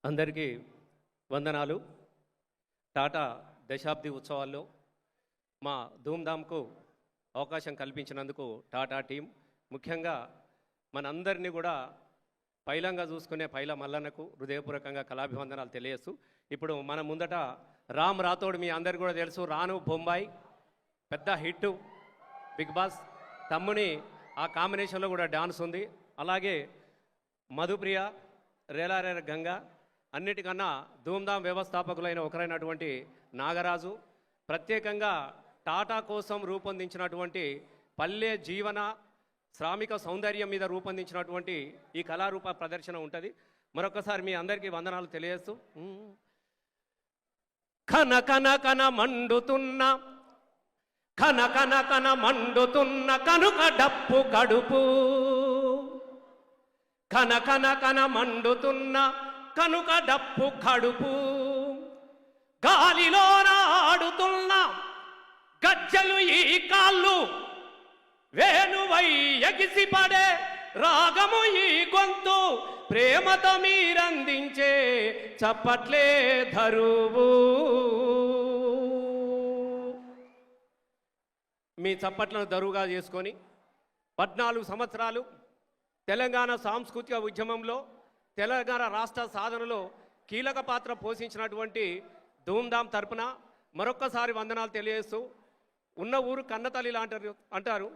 అందరికీ వందనాలు. టాటా దశాబ్ది ఉత్సవాల్లో మా ధూమ్ధామ్కు అవకాశం కల్పించినందుకు టాటా టీం, ముఖ్యంగా మనందరినీ కూడా పైలంగా చూసుకునే పైల మల్లన్నకు హృదయపూర్వకంగా కళాభివందనాలు తెలియజేస్తూ, ఇప్పుడు మన ముందట రామ్ రాథోడ్, మీ అందరికీ కూడా తెలుసు, రాను బొంబాయి పెద్ద హిట్, బిగ్ బాస్ తమ్ముని ఆ కాంబినేషన్లో కూడా డాన్స్ ఉంది. అలాగే మధుప్రియ, రేలారేల గంగా, అన్నిటికన్నా ధూమ్ధామ్ వ్యవస్థాపకులైన ఒకరైనటువంటి నాగరాజు, ప్రత్యేకంగా టాటా కోసం రూపొందించినటువంటి పల్లె జీవన శ్రామిక సౌందర్యం మీద రూపొందించినటువంటి ఈ కళారూప ప్రదర్శన ఉంటుంది. మరొకసారి మీ అందరికీ వందనాలు తెలియజేస్తూ, కన కన కన మండుతున్న కన కన కన మండుతున్న కనుక డప్పు కడుపు, కన కన కన మండుతున్న కనుక డప్పు కడుపు, గాలిలోన ఆడుతున్న గజ్జలు ఈ కాళ్ళు, వేణువై ఎగిసిపడే రాగము ఈ గొంతు, ప్రేమతో మీరందించే చప్పట్లే ధరువు. మీ చప్పట్లను దరువుగా చేసుకొని 14 సంవత్సరాలు తెలంగాణ సాంస్కృతిక ఉద్యమంలో, తెలంగాణ రాష్ట్ర సాధనలో కీలక పాత్ర పోషించినటువంటి ధూమ్ధామ్ తరపున మరొక్కసారి వందనాలు తెలియజేస్తూ, ఉన్న ఊరు కన్నతల్లి లాంటి అంటారు,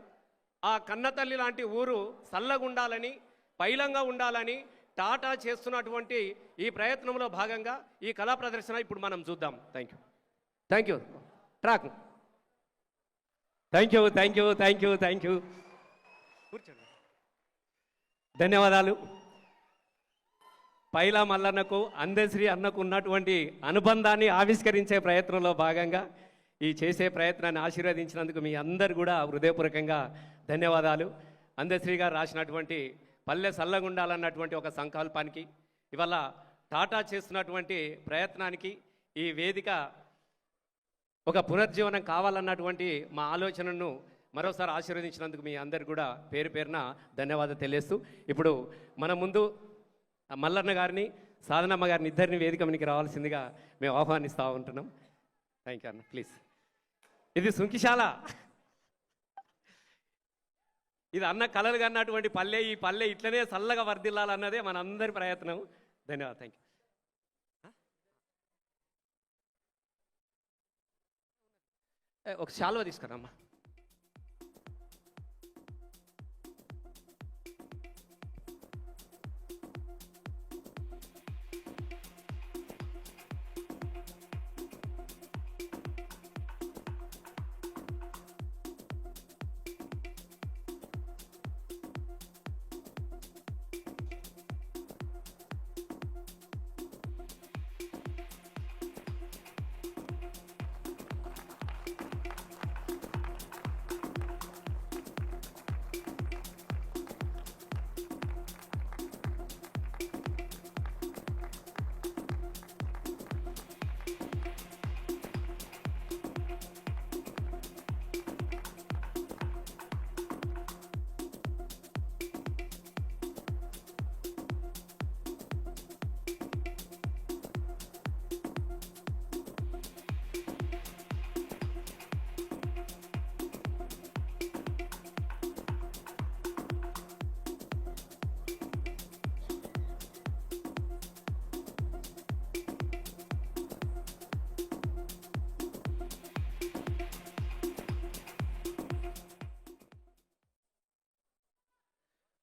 ఆ కన్నతల్లి లాంటి ఊరు చల్లగుండాలని, పైలంగా ఉండాలని టాటా చేస్తున్నటువంటి ఈ ప్రయత్నంలో భాగంగా ఈ కళా ప్రదర్శన ఇప్పుడు మనం చూద్దాం. Thank you, thank you. Track. Thank you, thank you, thank you, thank you. కూర్చోండి. ధన్యవాదాలు. పైలా మల్లన్నకు, అందశ్రీ అన్నకు ఉన్నటువంటి అనుబంధాన్ని ఆవిష్కరించే ప్రయత్నంలో భాగంగా ఈ చేసే ప్రయత్నాన్ని ఆశీర్వదించినందుకు మీ అందరు కూడా హృదయపూర్వకంగా ధన్యవాదాలు. అందశ్రీ గారు రాసినటువంటి పల్లె సల్లగుండాలన్నటువంటి ఒక సంకల్పానికి, ఇవాళ టాటా చేస్తున్నటువంటి ప్రయత్నానికి ఈ వేదిక ఒక పునర్జీవనం కావాలన్నటువంటి మా ఆలోచనను మరోసారి ఆశీర్వదించినందుకు మీ అందరు కూడా పేరు పేరున ధన్యవాదాలు తెలియజేస్తూ, ఇప్పుడు మన ముందు మల్లన్న గారిని, సాధనమ్మ గారిని ఇద్దరిని వేదిక మనకి రావాల్సిందిగా మేము ఆహ్వానిస్తూ ఉంటున్నాం. థ్యాంక్ యూ అన్న, ప్లీజ్. ఇది సుంకిశాల, ఇది అన్న కలలు కన్నటువంటి పల్లె. ఈ పల్లె ఇట్లనే చల్లగా వర్ధిల్లాలన్నదే మన అందరి ప్రయత్నం. ధన్యవాదాలు. Thank you. ఒక శాలువా తీసుకురమ్మా.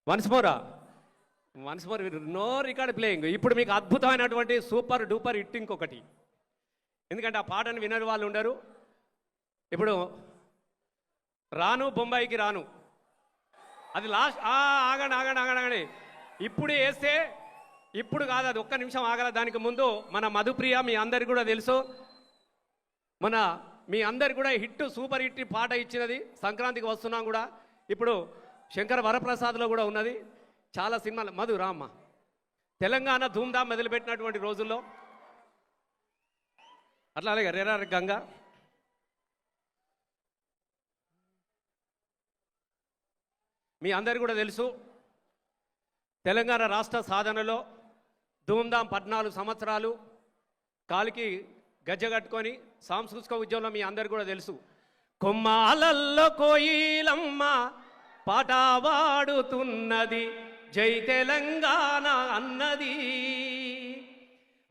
Once more no record playing. ఇప్పుడు మీకు అద్భుతమైనటువంటి సూపర్ డూపర్ హిట్ ఇంకొకటి, ఎందుకంటే ఆ పాటను వినని వాళ్ళు ఉండరు. ఇప్పుడు రాను బొంబాయికి రాను, అది లాస్ట్. ఆగండి ఆగండి ఆగండి ఆగండి, ఇప్పుడు వేస్తే ఇప్పుడు కాదు, అది ఒక్క నిమిషం ఆగల. దానికి ముందు మన మధుప్రియ, మీ అందరికి కూడా తెలుసు, మీ అందరికి కూడా హిట్, సూపర్ హిట్ పాట ఇచ్చినది. సంక్రాంతికి వస్తున్నాం కూడా. ఇప్పుడు శంకర వరప్రసాద్లో కూడా ఉన్నది, చాలా సినిమాలు. మధు రామ్మ, తెలంగాణ ధూమ్ధామ్ మొదలుపెట్టినటువంటి రోజుల్లో అట్లా. అలాగే రేరార గంగా, మీ అందరికీ కూడా తెలుసు, తెలంగాణ రాష్ట్ర సాధనలో ధూమ్ధామ్ 14 సంవత్సరాలు కాలికి గజ్జ కట్టుకొని సాంస్కృతిక ఉద్యమంలో మీ అందరు కూడా తెలుసు. కొమ్మాలల్లో కోయిలమ్మ పాట పాడుతున్నది, జై తెలంగాణ అన్నది.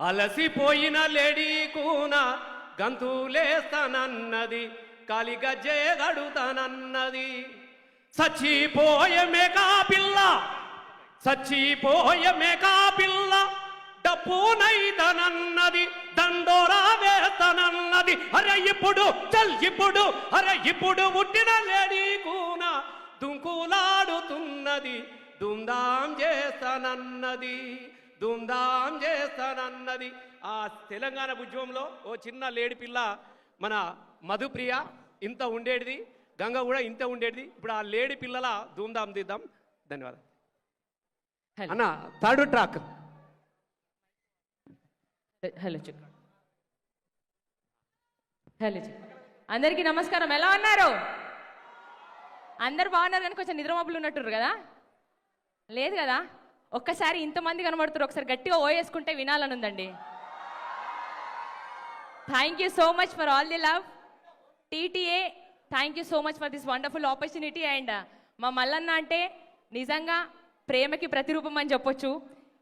అలసిపోయిన లేడీ కూన గంతులేస్తానన్నది, కాలి గజ్జే గడుతానన్నది. చచ్చిపోయే మేకా పిల్ల, చచ్చిపోయే మేకా పిల్ల, డప్పునైతనన్నది, దండోరా వేస్తానన్నది. అరే ఇప్పుడు చల్ ఇప్పుడు, అరే ఇప్పుడు పుట్టిన లేడీ కూన దుంకులాడుతున్నది, దుందాం చేస్తానన్నది, దుందాం చేస్తానన్నది. ఆ తెలంగాణ ఉద్యమంలో ఓ చిన్న లేడి పిల్ల మన మధుప్రియ ఇంత ఉండేది, గంగ కూడా ఇంత ఉండేది. ఇప్పుడు ఆ లేడి పిల్లల ధూమ్ధాం తీద్దాం. ధన్యవాదాలు అన్న. Third track. హలో హలో అందరికీ నమస్కారం. ఎలా ఉన్నారు? అందరు బాగున్నారు కానీ కొంచెం నిద్రమబ్బులు ఉన్నట్టు కదా? లేదు కదా? ఒక్కసారి ఇంతమంది కనబడుతున్నారు, ఒకసారి గట్టిగా ఓయేసుకుంటే వినాలని ఉందండి. Thank you so much for all the love. TTA, thank you so much for this wonderful opportunity. And మా మల్లన్న అంటే నిజంగా ప్రేమకి ప్రతిరూపం అని చెప్పొచ్చు.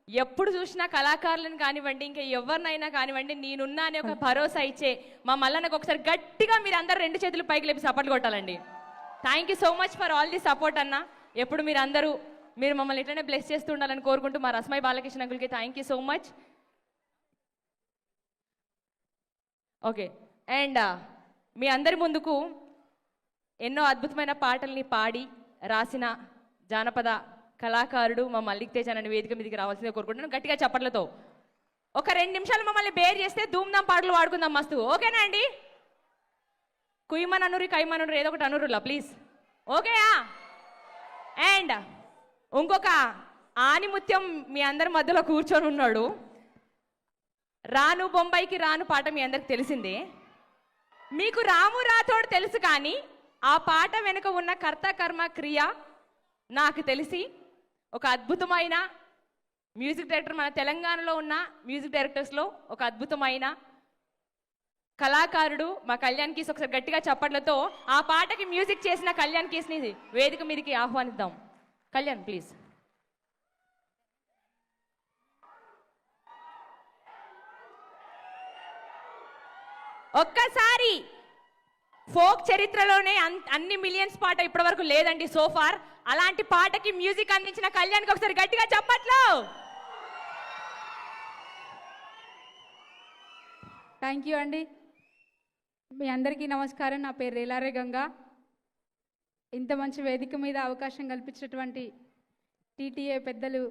ఎప్పుడు చూసినా కళాకారులను కానివ్వండి, ఇంకా ఎవరినైనా కానివ్వండి, నేనున్నా అనే ఒక భరోసా ఇచ్చే మా మల్లన్నకు ఒకసారి గట్టిగా మీరు అందరు 2 చేతులు పైకి లేపి సపోర్ట్ కొట్టాలండి. Thank you so much for all the support అన్న. ఎప్పుడు మీరు మమ్మల్ని ఇట్లనే బ్లెస్ చేస్తూ ఉండాలని కోరుకుంటూ మా రస్మై బాలకృష్ణ అంకుల్కి thank you so much. Okay, and మీ అందరి ముందుకు ఎన్నో అద్భుతమైన పాటల్ని పాడి రాసిన జానపద కళాకారుడు మా మల్లిక్ తేజ్ అనే వేదిక మీదకి రావాల్సిందే కోరుకుంటున్నాను. గట్టిగా చప్పట్లతో ఒక 2 నిమిషాలు మమ్మల్ని బేర్ చేస్తే ధూమ్ధాం పాటలు పాడుకుందాం మస్తు. ఓకేనా అండి? కుయ్యమన్ అనురి కైమన్ అనురి ఏదో ఒకటి అనురులా ప్లీజ్. ఓకేయా? అండ్ ఇంకొక ఆనిముత్యం మీ అందరి మధ్యలో కూర్చొని ఉన్నాడు. రాను బొంబాయికి రాను పాట మీ అందరికి తెలిసిందే. మీకు రాము రాథోడ్ తెలుసు, కానీ ఆ పాట వెనుక ఉన్న కర్త కర్మ క్రియ నాకు తెలిసి ఒక అద్భుతమైన మ్యూజిక్ డైరెక్టర్, మన తెలంగాణలో ఉన్న మ్యూజిక్ డైరెక్టర్స్లో ఒక అద్భుతమైన కళాకారుడు మా కళ్యాణ్ కీస్. ఒకసారి గట్టిగా చప్పట్లతో ఆ పాటకి మ్యూజిక్ చేసిన కళ్యాణ్ కీస్ని వేదిక మీదకి ఆహ్వానిద్దాం. కళ్యాణ్ ప్లీజ్. ఒక్కసారి ఫోక్ చరిత్రలోనే అన్ని మిలియన్స్ పాట ఇప్పటివరకు లేదండి సోఫార్. అలాంటి పాటకి మ్యూజిక్ అందించిన కళ్యాణ్కి ఒకసారి గట్టిగా చప్పట్లు. థ్యాంక్ యూ అండి. మీ అందరికీ నమస్కారం. నా పేరు రేలారే గంగా. ఇంత మంచి వేదిక మీద అవకాశం కల్పించినటువంటి టీటీఏ పెద్దలు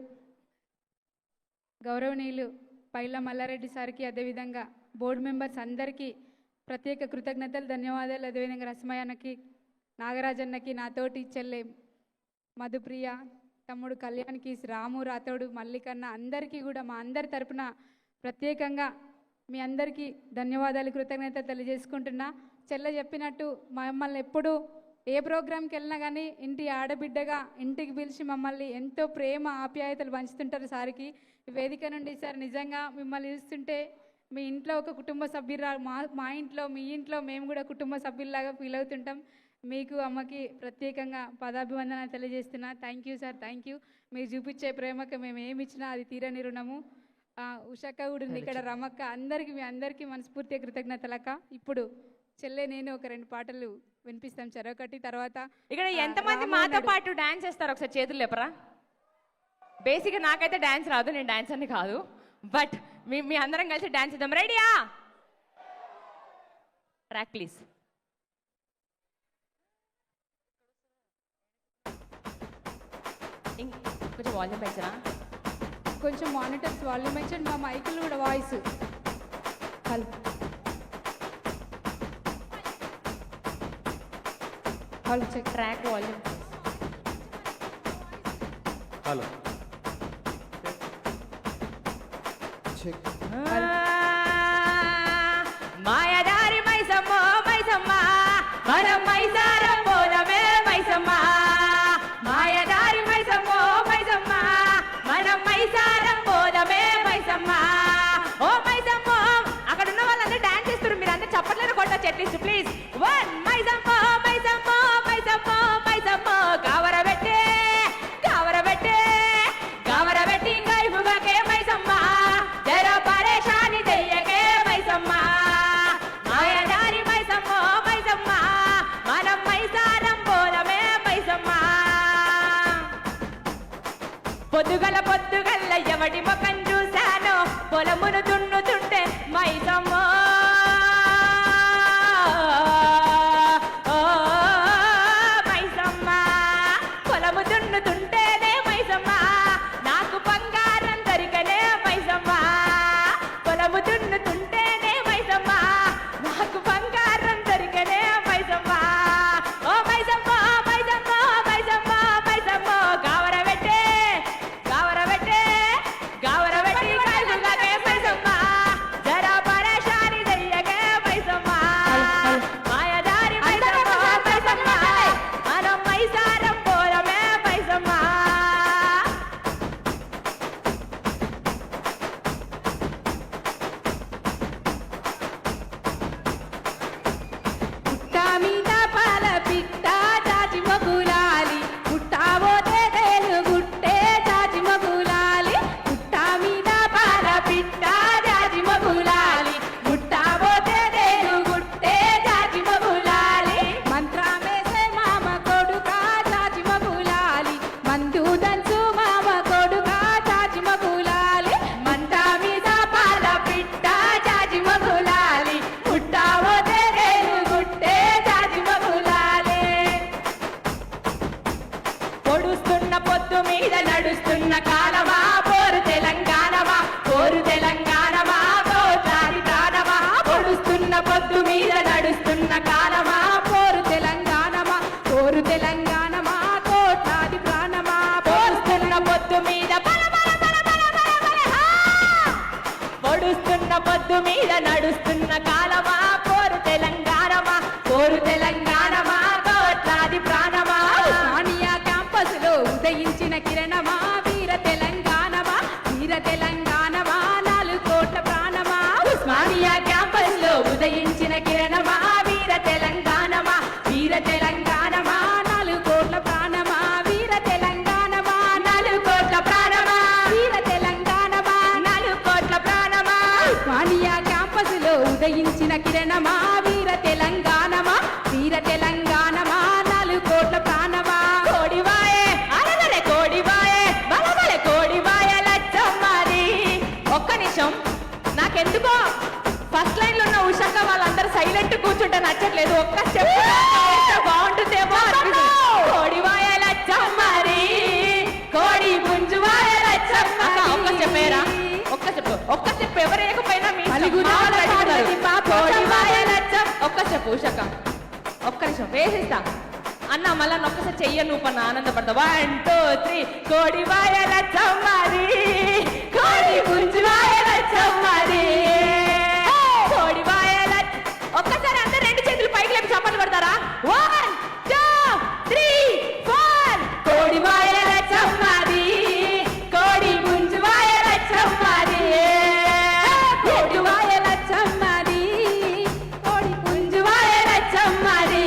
గౌరవనీయులు పైల మల్లారెడ్డి సార్కి, అదేవిధంగా బోర్డు మెంబర్స్ అందరికీ ప్రత్యేక కృతజ్ఞతలు, ధన్యవాదాలు. అదేవిధంగా రస్మయ్యన్నకి, నాగరాజన్నకి, నాతోటి చెల్లె మధుప్రియ, తమ్ముడు కళ్యాణ్కి, రాము రాతోడు, మల్లికన్న అందరికీ కూడా మా అందరి తరపున ప్రత్యేకంగా మీ అందరికీ ధన్యవాదాలు, కృతజ్ఞతలు తెలియజేసుకుంటున్నా. చెల్లె చెప్పినట్టు మమ్మల్ని ఎప్పుడు ఏ ప్రోగ్రాంకి వెళ్ళినా కానీ ఇంటి ఆడబిడ్డగా ఇంటికి పిలిచి మమ్మల్ని ఎంతో ప్రేమ ఆప్యాయతలు పంచుతుంటారు సార్కి. వేదిక నుండి సార్ నిజంగా మిమ్మల్ని చూస్తుంటే మీ ఇంట్లో ఒక కుటుంబ సభ్యురా, మా ఇంట్లో మీ ఇంట్లో మేము కూడా కుటుంబ సభ్యుల్లాగా ఫీల్ అవుతుంటాం. మీకు అమ్మకి ప్రత్యేకంగా పదాభివందన తెలియజేస్తున్నా. Thank you sir, thank you. మీరు చూపించే ప్రేమకు మేము ఏమి ఇచ్చినా అది తీరని రుణము. ఉషక్క కూడా ఉంది ఇక్కడ, రమక్క, అందరికీ మీ అందరికీ మనస్ఫూర్తిగా కృతజ్ఞతలక్క. ఇప్పుడు చెల్లె నేను ఒక 2 పాటలు వినిపిస్తాం చెరొకటి. తర్వాత ఇక్కడ ఎంతమంది మాతో పాటు డాన్స్ చేస్తారు ఒకసారి చేతులు లేపరా? బేసిక్గా నాకైతే డాన్స్ రాదు, నేను డాన్స్ అని కాదు, బట్ మీ అందరం కలిసి డాన్స్ చేద్దాం. రెడీయా? Track please. కొంచెం వాల్యూమ్ పెంచరా? కొంచెం మానిటర్స్ వాల్యూమ్ పెంచండి, మా మైకులు కూడా voice. Hello hello check. Track volume. Hello check. మాయదారి మైసమ్మ మైసమ్మ మనం మైసారం పోదమే మైసమ్మ. మాయదారి మైసమ్మ మైసమ్మ మనం మైసారం పోదమే మైసమ్మ. వచ్చి at least please one Maisamma Maisamma Maisamma Maisamma గావరబెట్టే గావరబెట్టే గావరబెట్టి కైపుగాకే మైసమ్మ జర పరేషాని చెయ్యకే మైసమ్మ మాయదారి మైసమ్మ మైసమ్మ మనం మైసారం పోలమే మైసమ్మ పొద్దుగల పొద్దుగల్ల ఎవడి ముఖం చూశాను పొలమును దున్నుతుంటే మైసమ్మ ఓ మైసమ్మ పొలము దున్నుతుంటేనే మైసమ్మ నాకు బంగారం దొరికనే మైసమ్మ పొలము దున్నుతుంటేనే మైసమ్మ నాకు బంగారం దొరికనే మైసమ్మ ఓ మైసమ్మ మైసమ్మ మైసమ్మ మైసమ్మ గావరబెట్టే గావరబెట్టే గావరబెట్టి కైపుగాకే మైసమ్మ జర పరేషాని చెయ్యకే మైసమ్మ మాయదారి మైసమ్మ మైసమ్మ మనం మైసారం పోలమే మైసమ్మ పుట్ట మీద పాల పిట్ట చాచి మగులాలి పుట్టావోతే తేలు గుట్టే చాచి మగులాలి పుట్ట మీద పాల పిట్ట చాచి మగులాలి పుట్టావోతే తేలు గుట్టే చాచి మగులాలి మంత్రమేసే మామ కొడుకా చాచి మగులాలి మందు దంచు మామ కొడుకా చాచి మగులాలి మంట మీద పాల పిట్ట చాచి మగులాలి పుట్టావోతే తేలు గుట్టే చాచి మగులాలి పొడుస్తున్న పొద్దు మీద నడుస్తున్న కాలమా పోరు తెలంగాణమా పోరు తెలంగాణమా కోట్లాది ప్రాణమా పొడుస్తున్న పొద్దు మీద నడుస్తున్న కాలమా పోరు తెలంగాణమా పోరు తెలంగాణమా కోట్లాది ప్రాణమా పొడుస్తున్న పొద్దు మీద బల బల బల బల బల బల హా! పొడుస్తున్న పొద్దు మీద నడుస్తున్న కాలమా పోరు తెలంగాణమా పోరు తెలంగాణమా కోట్లాది ప్రాణమా ఉస్మానియా క్యాంపస్ లో ఉదయించిన కిరణమా వీర తెలంగాణమా వీర తెలంగాణమా 4 కోట్ల ప్రాణమా ఉస్మానియా క్యాంపస్ లో ఉదయించిన కిరణమా వీర తెలంగాణమా వీర తెలంగాణమా 4 కోట్ల ప్రాణమా వీర తెలంగాణమా 4 కోట్ల ప్రాణమా వీర తెలంగాణమా 4 కోట్ల ప్రాణమా ఉస్మానియా క్యాంపస్ లో ఉదయించిన కిరణమా వీర తెలంగాణమా వీర తెలంగాణమా 4 కోట్ల ప్రాణమా కోడివాయే అరగరే కోడివాయే బలబలే కోడివాయే లచ్చమ్మది ఒక్క నిమిషం నాకెందుకో ఫస్ట్ లైన్ లో ఉన్న ఉషక్క వాళ్ళందరూ సైలెంట్ కూర్చుంటే నచ్చట్లేదు ఒక్క స్టెప్ బాగుంటుందేమో అనిపిస్తుంది. కోడివాయే లచ్చమ్మది కోడి పుంజువాయే లచ్చమ్మ ఒక్క చెప్పేరా ఒక్క చెప్పు ఎవరు వేయకపోయినా మీ కోడివాయే లచ్చమ్మ ఒక్క చెప్పు ఉషక్క ఒక్క నిమిషం వేసిస్తా అన్న మళ్ళా ఒక్కసారి చెయ్య నువ్వు పన్న ఆనందపడతా 1 2 3 కోడి వాయల చమ్మది కోడి పుంజు వాయల చమ్మది కోడి వాయల ఒక్కసారి అందరు 2 చేతులు పైకి లేపి చప్పట్లు పడతారా 1 2 3 4 కోడి వాయల చమ్మది కోడి పుంజు వాయల చమ్మది కోడి వాయల చమ్మది కోడి పుంజు వాయల చమ్మది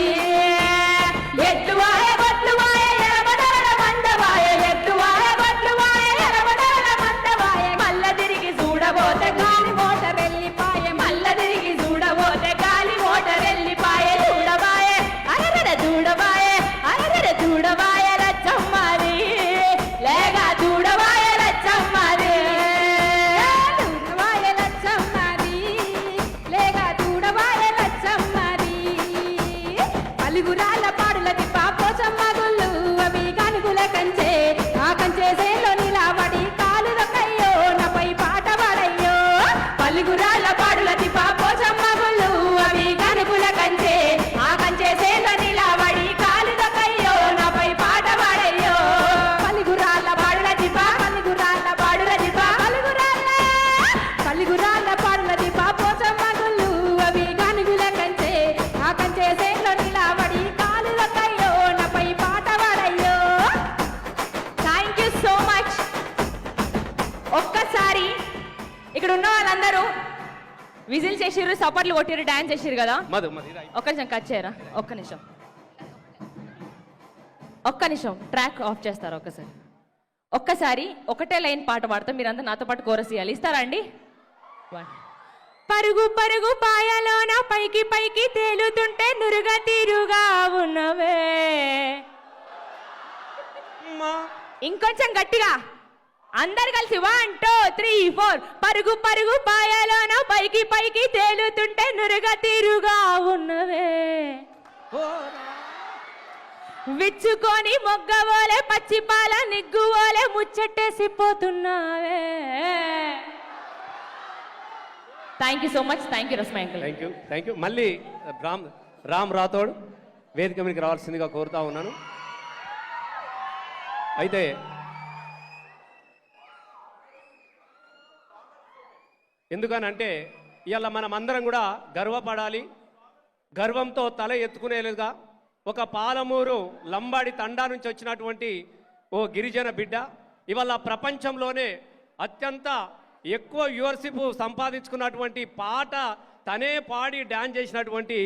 ఎద్దువాయ బొట్లువాయ ఎరమదల మందవాయ ఎద్దువాయ బొట్లువాయ ఎరమదల మందవాయ మల్ల తిరిగి చూడబోతే గాలి మోటార్ వెళ్ళిపాయ మల్ల తిరిగి చూడబోతే గాలి మోటార్ వెళ్ళిపాయ చూడబాయ అరగడ చూడబాయ అరగడ చూడబాయ లచ్చమ్మది లేగా చూడబాయ లచ్చమ్మది చూడబాయ లచ్చమ్మది లేగా చూడబాయ లచ్చమ్మది పలుగురాల పాడులది పాపోచమ్మ గుళ్ళు అవి కానుగుల కంచే ఆ కంచే సేలో నిలబడి కాలు రొక్కయ్యో నాపై పాట పాడయ్యో పలుగురాల పాడులది పాపోచమ్మ గుళ్ళు అవి కానుగుల కంచే ఆ కంచే సేలో నిలబడి కాలు రొక్కయ్యో నాపై పాట పాడయ్యో పలుగురాల పాడులది పలుగురాల పాడులది పలుగురాల పాడులది పాపోచమ్మ గుళ్ళు అవి కానుగుల కంచే ఆ కంచే సేలో నిలబడి కాలు రొక్కయ్యో నాపై పాట పాడయ్యో థ్యాంక్ యూ సో మచ్ ఒక్కసారి ఇక్కడ ఉన్న వాళ్ళందరూ విజిల్ చేసిర్రు, సపోర్ట్లు కొట్టిర్రు, డాన్స్ చేసిర్రు కదా. మధు మధు ఇది ఒక్క నిమిషం కట్ చేయరా, ఒక్క నిమిషం ట్రాక్ ఆఫ్ చేస్తారా ఒక్కసారి ఒకటే లైన్ పాట పాడతాం, మీరంతా నాతో పాటు కోరస్ ఇవ్వాలి. ఇస్తారా అండి? పరుగు పరుగు పాయలోన పైకి పైకి తేలుతుంటే నురుగా తీరుగా ఉన్నవే. ఇంకొంచెం గట్టిగా అందరు కలిసి 1 2 3 4. పరుగు పరుగు పాయలోన పైకి పైకి తేలుతుంటే నురుగా తీరుగా ఉన్నవే. విచ్చుకొని మొగ్గవోలే పచ్చిపాల నిగ్గువోలే ముచ్చట్టేసిపోతున్నావే. Thank you so much. Thank you Rasmai uncle. Thank you. మళ్ళీ రామ్ రాథోడ్ వేదిక మీదకి రావాల్సిందిగా కోరుతా ఉన్నాను. అయితే ఎందుకనంటే ఇవాళ మనం అందరం కూడా గర్వపడాలి. గర్వంతో తల ఎత్తుకునేలుగా ఒక పాలమూరు లంబాడి తండా నుంచి వచ్చినటువంటి ఓ గిరిజన బిడ్డ ఇవాళ ప్రపంచంలోనే అత్యంత ఎక్కువ వ్యూవర్షిప్ సంపాదించుకున్నటువంటి పాట తనే పాడి డాన్స్ చేసినటువంటి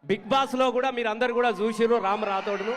బిగ్ బాస్లో కూడా మీరు అందరు కూడా చూసిర్రు రామ్ రాథోడ్ను.